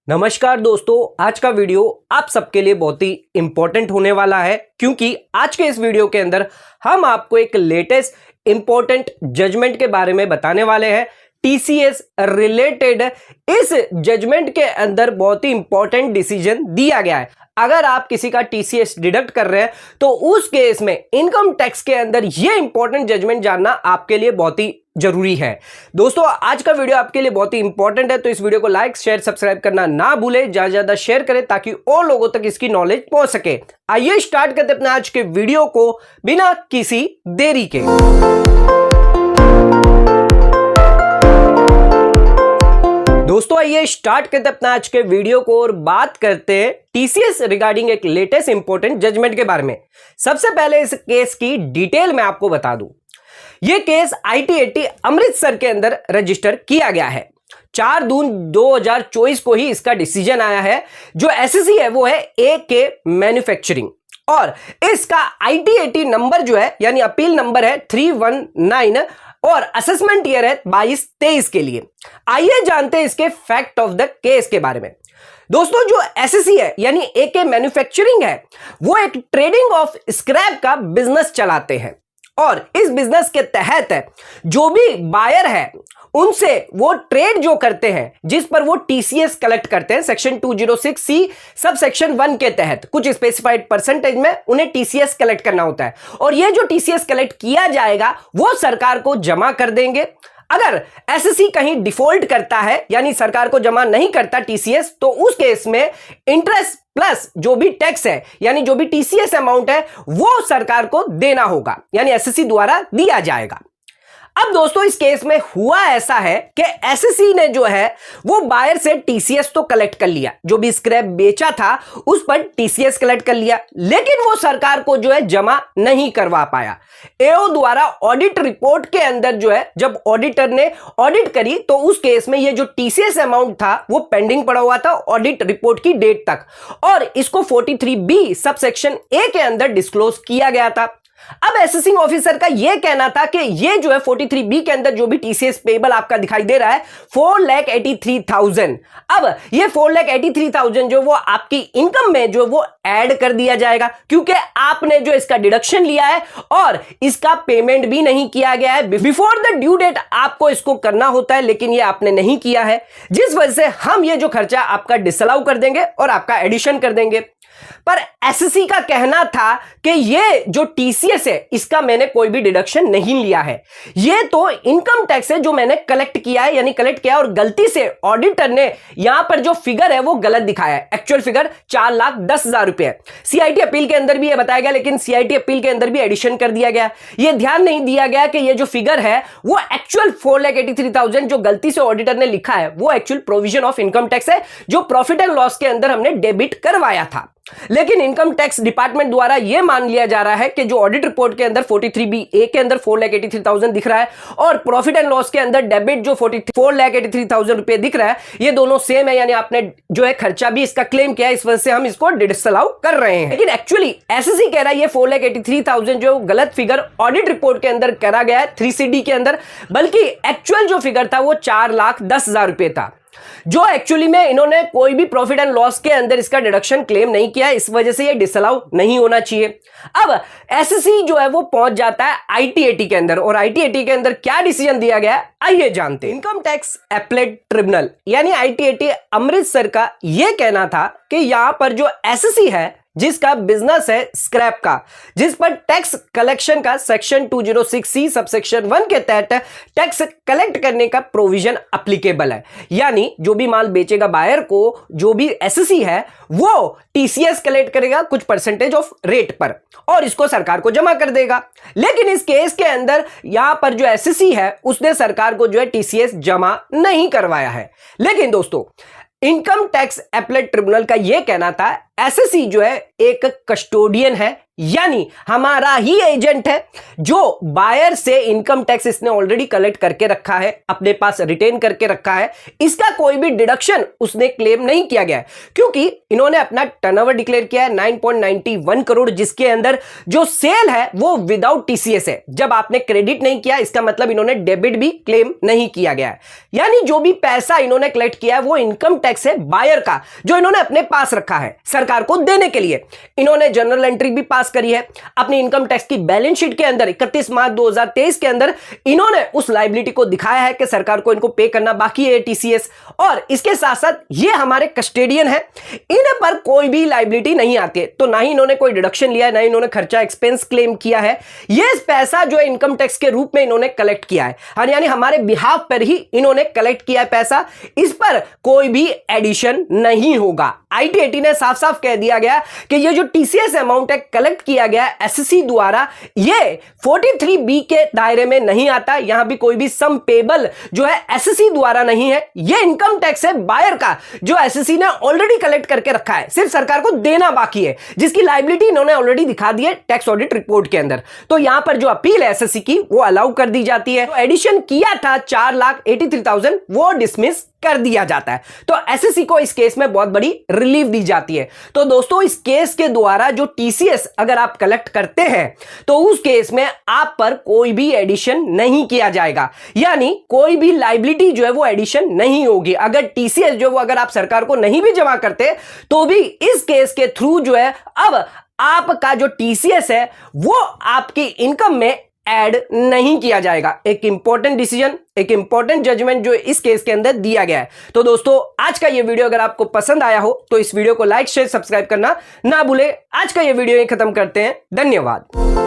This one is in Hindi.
नमस्कार दोस्तों, आज का वीडियो आप सबके लिए बहुत ही इंपॉर्टेंट होने वाला है क्योंकि आज के इस वीडियो के अंदर हम आपको एक लेटेस्ट इंपॉर्टेंट जजमेंट के बारे में बताने वाले हैं। टीसीएस रिलेटेड इस जजमेंट के अंदर बहुत ही इंपॉर्टेंट डिसीजन दिया गया है। अगर आप किसी का टीसीएस डिडक्ट कर रहे हैं तो उस केस में इनकम टैक्स के अंदर यह इंपॉर्टेंट जजमेंट जानना आपके लिए बहुत ही जरूरी है। दोस्तों, आज का वीडियो आपके लिए बहुत ही इंपॉर्टेंट है, तो इस वीडियो को लाइक शेयर सब्सक्राइब करना ना भूलें, ज्यादा ज्यादा शेयर करें ताकि और लोगों तक इसकी नॉलेज पहुंच सके। आइए स्टार्ट करते अपने आज के वीडियो को बिना किसी देरी के। दोस्तों, आइए स्टार्ट करते अपना आज के वीडियो को और बात करते हैं टीसीएस रिगार्डिंग एक लेटेस्ट इंपॉर्टेंट जजमेंट के बारे में। सबसे पहले इस केस की डिटेल में आपको बता दूं, यह केस ITAT अमृतसर के अंदर रजिस्टर किया गया है। 4 जून 2024 को ही इसका डिसीजन आया है। जो एसएससी है वो है AK मैन्युफैक्चरिंग और इसका ITAT नंबर जो है यानी अपील नंबर है 319 और असेसमेंट ईयर है 22-23 के लिए। आइए जानते हैं इसके फैक्ट ऑफ द केस के बारे में। दोस्तों, जो एसएससी है यानी AK मैन्युफैक्चरिंग है वो एक ट्रेडिंग ऑफ स्क्रैप का बिजनेस चलाते हैं और इस बिजनेस के तहत जो भी बायर है उनसे वो ट्रेड जो करते हैं जिस पर वो टीसीएस कलेक्ट करते हैं सेक्शन 206C सब सेक्शन 1 के तहत कुछ स्पेसिफाइड परसेंटेज में उन्हें टीसीएस कलेक्ट करना होता है और ये जो टीसीएस कलेक्ट किया जाएगा वो सरकार को जमा कर देंगे। अगर एसएससी कहीं डिफॉल्ट करता है यानी सरकार को जमा नहीं करता टीसीएस, तो उस केस में इंटरेस्ट प्लस जो भी टैक्स है यानी जो भी टीसीएस अमाउंट है वो सरकार को देना होगा यानी एसएससी द्वारा दिया जाएगा। अब दोस्तों, इस केस में हुआ ऐसा है कि एसएससी ने जो है वो बायर से टीसीएस तो कलेक्ट कर लिया, जो भी स्क्रैप बेचा था उस पर टीसीएस कलेक्ट कर लिया, लेकिन वो सरकार को जो है जमा नहीं करवा पाया। एओ द्वारा ऑडिट रिपोर्ट के अंदर जो है जब ऑडिटर ने ऑडिट करी तो उस केस में ये जो टीसीएस अमाउंट था वो पेंडिंग पड़ा हुआ था ऑडिट रिपोर्ट की डेट तक और इसको 43B सब सेक्शन A के अंदर डिस्क्लोज किया गया था। अब असेसिंग ऑफिसर का यह कहना था कि यह जो है 43B के अंदर जो भी टीसीएस पेबल आपका दिखाई दे रहा है 4,83,000। अब यह 4,83,000 जो वो आपकी इनकम में जो वो ऐड कर दिया जाएगा क्योंकि आपने जो इसका डिडक्शन लिया है और इसका पेमेंट भी नहीं किया गया है। बिफोर द ड्यू डेट आपको इसको करना होता है, लेकिन ये आपने नहीं किया है, जिस वजह से हम ये जो खर्चा आपका डिसअलाउ कर देंगे और आपका एडिशन कर देंगे। पर एसएससी का कहना था कि ये जो टीसीएस है इसका मैंने कोई भी डिडक्शन नहीं लिया है, ये तो इनकम टैक्स है जो मैंने कलेक्ट किया है यानी कलेक्ट किया और गलती से ऑडिटर ने यहां पर जो फिगर है वो गलत दिखाया है। एक्चुअल फिगर 4,10,000 रुपए है। सीआईटी अपील के अंदर भी ये बताया गया, लेकिन सीआईटी अपील के अंदर भी एडिशन कर दिया गया। ये ध्यान नहीं दिया गया कि ये जो फिगर है वो एक्चुअल 4,83,000 जो गलती से ऑडिटर ने लिखा है वो actual provision of income tax है जो प्रॉफिट एंड लॉस के अंदर हमने डेबिट करवाया था। लेकिन इनकम टैक्स डिपार्टमेंट द्वारा यह मान लिया जा रहा है कि जो ऑडिट रिपोर्ट के अंदर 43BA के अंदर 4,83,000 दिख रहा है और प्रॉफिट एंड लॉस के अंदर डेबिट जो 4,83,000 रुपए दिख रहा है ये दोनों सेम है, यानी आपने जो है खर्चा भी इसका क्लेम किया है, इस वजह से हम इसको डिसअलाउ कर रहे हैं। लेकिन एक्चुअली एसएससी कह रहा है ये 4,83,000 जो गलत फिगर ऑडिट रिपोर्ट के अंदर करा गया है 3CD के अंदर, बल्कि एक्चुअल जो फिगर था वो 4,10,000 रुपए था, जो एक्चुअली में इन्होंने कोई भी प्रॉफिट एंड लॉस के अंदर इसका डिडक्शन क्लेम नहीं किया, इस वजह से ये डिसअलाउ नहीं होना चाहिए। अब एसएससी जो है वो पहुंच जाता है ITAT के अंदर और ITAT के अंदर क्या डिसीजन दिया गया आइए जानते हैं। इनकम टैक्स अपीलेट ट्रिब्यूनल यानी ITAT अमृतसर का यह कहना था कि यहां पर जो एसएससी है जिसका बिजनेस है स्क्रैप का, जिस पर टैक्स कलेक्शन का सेक्शन 206C सब सेक्शन 1 के तहत टैक्स कलेक्ट करने का प्रोविजन एप्लीकेबल है, यानी जो भी माल बेचेगा बायर को जो भी एसएससी है वो टीसीएस कलेक्ट करेगा कुछ परसेंटेज ऑफ रेट पर और इसको सरकार को जमा कर देगा। लेकिन इस केस के अंदर यहां पर जो एसएससी है उसने सरकार को जो है टीसीएस जमा नहीं करवाया है। लेकिन दोस्तों, इनकम टैक्स अपीलेट ट्रिब्यूनल का यह कहना था एसएससी जो है एक कस्टोडियन है, यानी हमारा ही एजेंट है जो बायर से इनकम टैक्स इसने ऑलरेडी कलेक्ट करके रखा है, अपने पास रिटेन करके रखा है। इसका कोई भी डिडक्शन उसने क्लेम नहीं किया गया है, क्योंकि इन्होंने अपना टर्नओवर डिक्लेयर किया है 9.91 करोड़, जिसके अंदर जो सेल है वो विदाउट टीसीएस है। जब आपने क्रेडिट नहीं किया, इसका मतलब इन्होंने डेबिट भी क्लेम नहीं किया गया है। यानी जो भी पैसा इन्होंने कलेक्ट किया है वो इनकम टैक्स है बायर का, जो इन्होंने अपने पास रखा है सरकार को देने के लिए। इन्होंने जनरल एंट्री भी पास करी है अपनी इनकम टैक्स की बैलेंस शीट के अंदर। 31 मार्च 2023 के अंदर इन्होंने उस लायबिलिटी को दिखाया है कि सरकार को इनको पे करना बाकी है टीसीएस। और इसके साथ साथ ये हमारे कस्टोडियन है, इन पर कोई भी लायबिलिटी नहीं आती है, तो ना ही इन्होंने कोई डिडक्शन लिया है, ना ही इन्होंने खर्चा एक्सपेंस क्लेम किया है। ये पैसा जो है इनकम टैक्स के रूप में इन्होंने कलेक्ट किया है, यानी हमारे बिहाफ पर ही इन्होंने कलेक्ट किया है पैसा, इस पर कोई भी एडिशन नहीं होगा। IT-80 ने साफ साफ कह दिया गया कि ये जो टीसीएस अमाउंट है कलेक्ट किया गया एसएससी द्वारा, ये 43B के दायरे में नहीं आता। यहां भी कोई भी सम पेबल जो है एसएससी द्वारा नहीं है, ये इनकम टैक्स है बायर का, जो एसएससी ने ऑलरेडी कलेक्ट करके रखा है, सिर्फ सरकार को देना बाकी है, जिसकी लायबिलिटी इन्होंने ऑलरेडी दिखा दी है टैक्स ऑडिट रिपोर्ट के अंदर। तो यहां पर जो अपील है एसएससी की वो अलाउ कर दी जाती है। तो एडिशन किया था 4,83,000, वो डिसमिस कर दिया जाता है। तो एसएससी को इस केस में बहुत बड़ी रिलीफ दी जाती है। तो दोस्तों, इस केस के द्वारा जो टीसीएस अगर आप कलेक्ट करते हैं तो उस केस में आप पर कोई भी एडिशन नहीं किया जाएगा, यानी कोई भी लायबिलिटी जो है वो एडिशन नहीं होगी। अगर टीसीएस जो वो अगर आप सरकार को नहीं भी जमा करते तो भी इस केस के थ्रू जो है अब आपका जो टीसीएस है वो आपकी इनकम में ऐड नहीं किया जाएगा। एक इंपॉर्टेंट डिसीजन, एक इंपॉर्टेंट जजमेंट जो इस केस के अंदर दिया गया है। तो दोस्तों, आज का ये वीडियो अगर आपको पसंद आया हो तो इस वीडियो को लाइक शेयर सब्सक्राइब करना ना भूले। आज का ये वीडियो यहीं खत्म करते हैं। धन्यवाद।